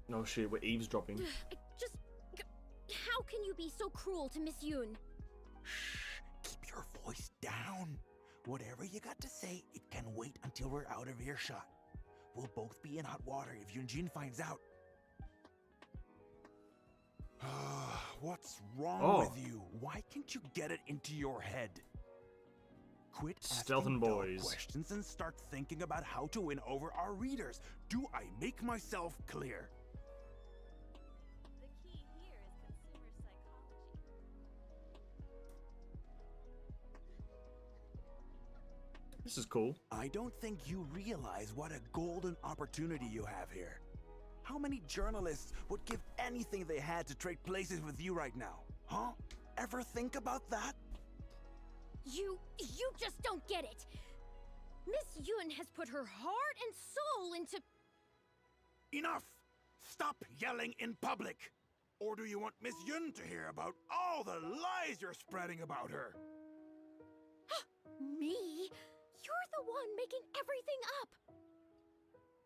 No shit, we're eavesdropping. How can you be so cruel to Miss Yun? Shh, keep your voice down. Whatever you got to say, it can wait until we're out of earshot. We'll both be in hot water if Yun-jin finds out. What's wrong with you? Why can't you get it into your head? Quit asking dull questions and start thinking about how to win over our readers. Do I make myself clear? The key here is consumer psychology. This is cool. I don't think you realize what a golden opportunity you have here. How many journalists would give anything they had to trade places with you right now? Huh? Ever think about that? You just don't get it. Miss Yun has put her heart and soul into— Enough! Stop yelling in public! Or do you want Miss Yun to hear about all the lies you're spreading about her? Me? You're the one making everything up.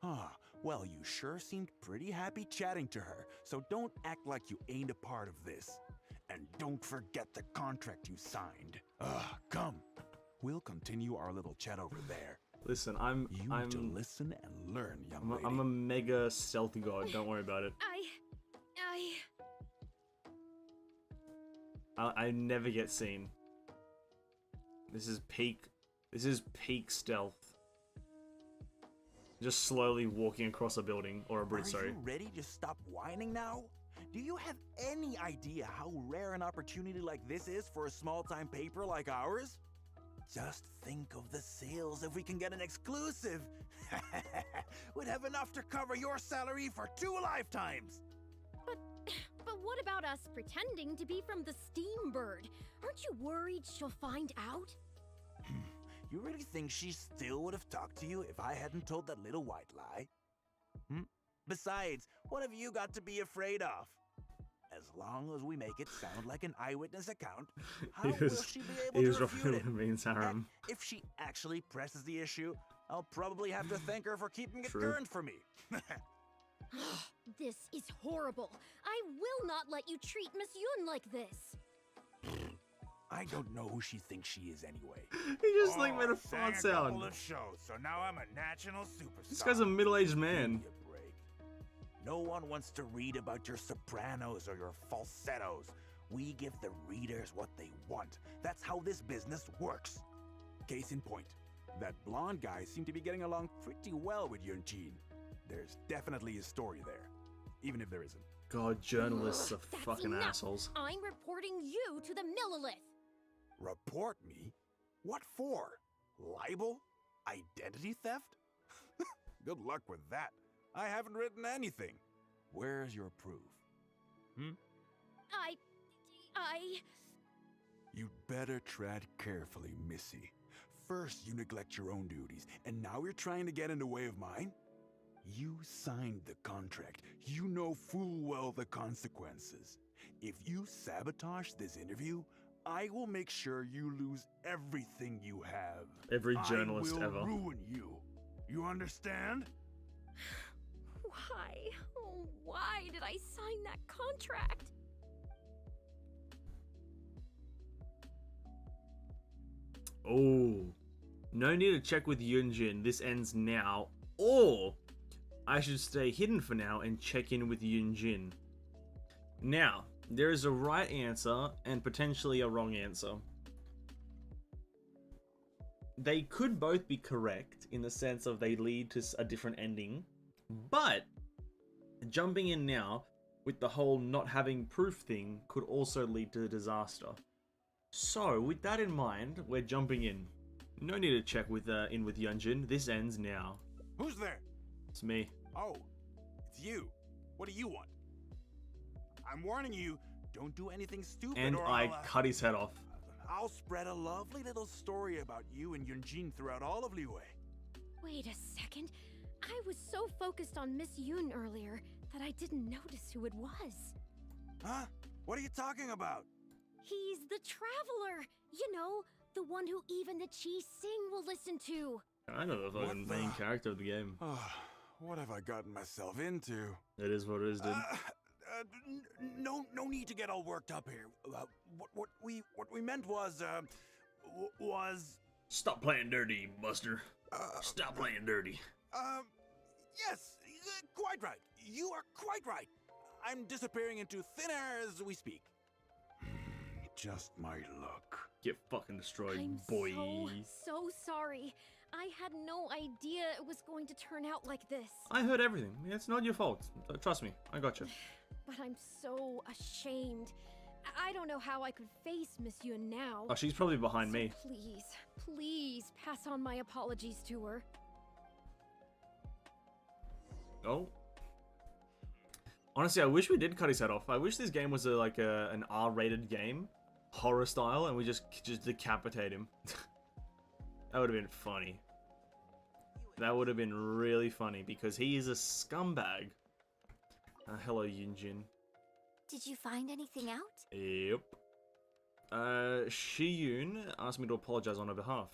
Ah, well, you sure seemed pretty happy chatting to her, so don't act like you ain't a part of this. And don't forget the contract you signed. Come. We'll continue our little chat over there. Listen, You need to listen and learn, young lady. I'm a mega stealthy god. Don't worry about it. I never get seen. This is peak stealth. Just slowly walking across a building or a bridge. Sorry. Are you ready to stop whining now? Do you have any idea how rare an opportunity like this is for a small-time paper like ours? Just think of the sales if we can get an exclusive. We'd have enough to cover your salary for 2 lifetimes. But what about us pretending to be from the Steam Bird? Aren't you worried she'll find out? You really think she still would have talked to you if I hadn't told that little white lie? Besides, what have you got to be afraid of? As long as we make it sound like an eyewitness account, how will she be able to refute it? And if she actually presses the issue, I'll probably have to thank her for keeping it current for me. This is horrible. I will not let you treat Miss Yun like this. I don't know who she thinks she is anyway. He just like made a fart sound. Couple of shows, so now I'm a national superstar. This guy's a middle-aged man. Give me a break. No one wants to read about your sopranos or your falsettos. We give the readers what they want. That's how this business works. Case in point, that blonde guy seemed to be getting along pretty well with Yun-jin. There's definitely a story there, even if there isn't. God, journalists are That's fucking enough. assholes. I'm reporting you to the Millilith. Report me? What for? Libel? Identity theft? Good luck with that. I haven't written anything. Where's your proof? You'd better tread carefully, Missy. First you neglect your own duties, and now you're trying to get in the way of mine? You signed the contract. You know full well the consequences. If you sabotage this interview, I will make sure you lose everything you have. Every journalist I will ever. ruin you. You understand? Why? Oh, why did I sign that contract? Oh. No need to check with Yun-jin. This ends now. Or I should stay hidden for now and check in with Yun-jin. Now, there is a right answer and potentially a wrong answer. They could both be correct in the sense of they lead to a different ending, but jumping in now with the whole not having proof thing could also lead to disaster. So, with that in mind, we're jumping in. No need to check in with Yun-jin. This ends now. Who's there? It's me. Oh, it's you. What do you want? I'm warning you, don't do anything stupid And or I I'll, cut his head off. I'll spread a lovely little story about you and Yun-jin throughout all of Liyue. Wait a second. I was so focused on Miss Yun earlier that I didn't notice who it was. Huh? What are you talking about? He's the traveler. You know, the one who even the Chi Sing will listen to. I know the fucking What main the- character of the game. What have I gotten myself into? It is what it is, dude. No need to get all worked up here. What we meant was Stop playing dirty, Buster. Stop playing dirty. Yes, quite right. You are quite right. I'm disappearing into thin air as we speak. Just my luck. Get fucking destroyed, I'm boy. so sorry. I had no idea it was going to turn out like this. I heard everything. It's not your fault. Trust me, I got you. But I'm so ashamed. I don't know how I could face Miss Yun now. Oh, she's probably behind So me. please pass on my apologies to her. Oh. Honestly, I wish we did cut his head off. I wish this game was an R-rated game, horror style, and we just decapitate him. That would have been funny. That would have been really funny because he is a scumbag. Hello, Yunjin. Did you find anything out? Yep. Shi-Yun asked me to apologize on her behalf.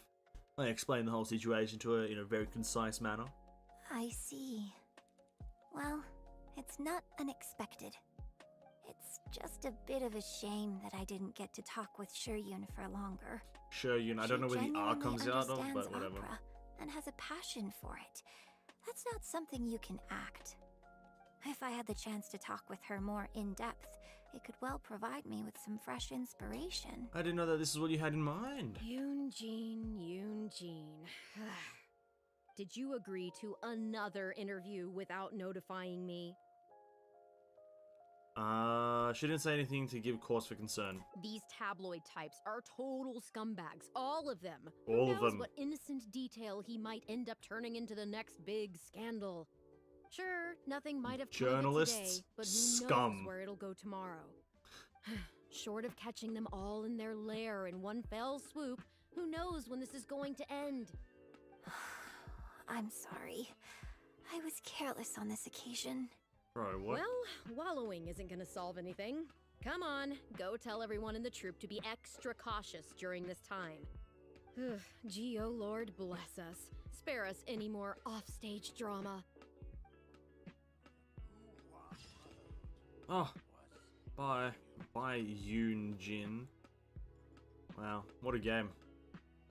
I explained the whole situation to her in a very concise manner. I see. Well, it's not unexpected. It's just a bit of a shame that I didn't get to talk with Shi-Yun for longer. Shi-Yun, I don't know where the R comes out of, but whatever. Opera and has a passion for it. That's not something you can act. If I had the chance to talk with her more in depth, it could well provide me with some fresh inspiration. I didn't know that this is what you had in mind. Yun-jin. Did you agree to another interview without notifying me? She didn't say anything to give cause for concern. These tabloid types are total scumbags, all of them. All Who of knows them. what innocent detail he might end up turning into the next big scandal. Sure, nothing might have come of it Journalists, today, but who scum. knows where it'll go tomorrow. Short of catching them all in their lair in one fell swoop, who knows when this is going to end? I'm sorry. I was careless on this occasion. Bro, what? Well, wallowing isn't gonna solve anything. Come on, go tell everyone in the troupe to be extra cautious during this time. Gee, oh Lord, bless us. Spare us any more offstage drama. Oh, bye. Bye, Yunjin. Wow, what a game.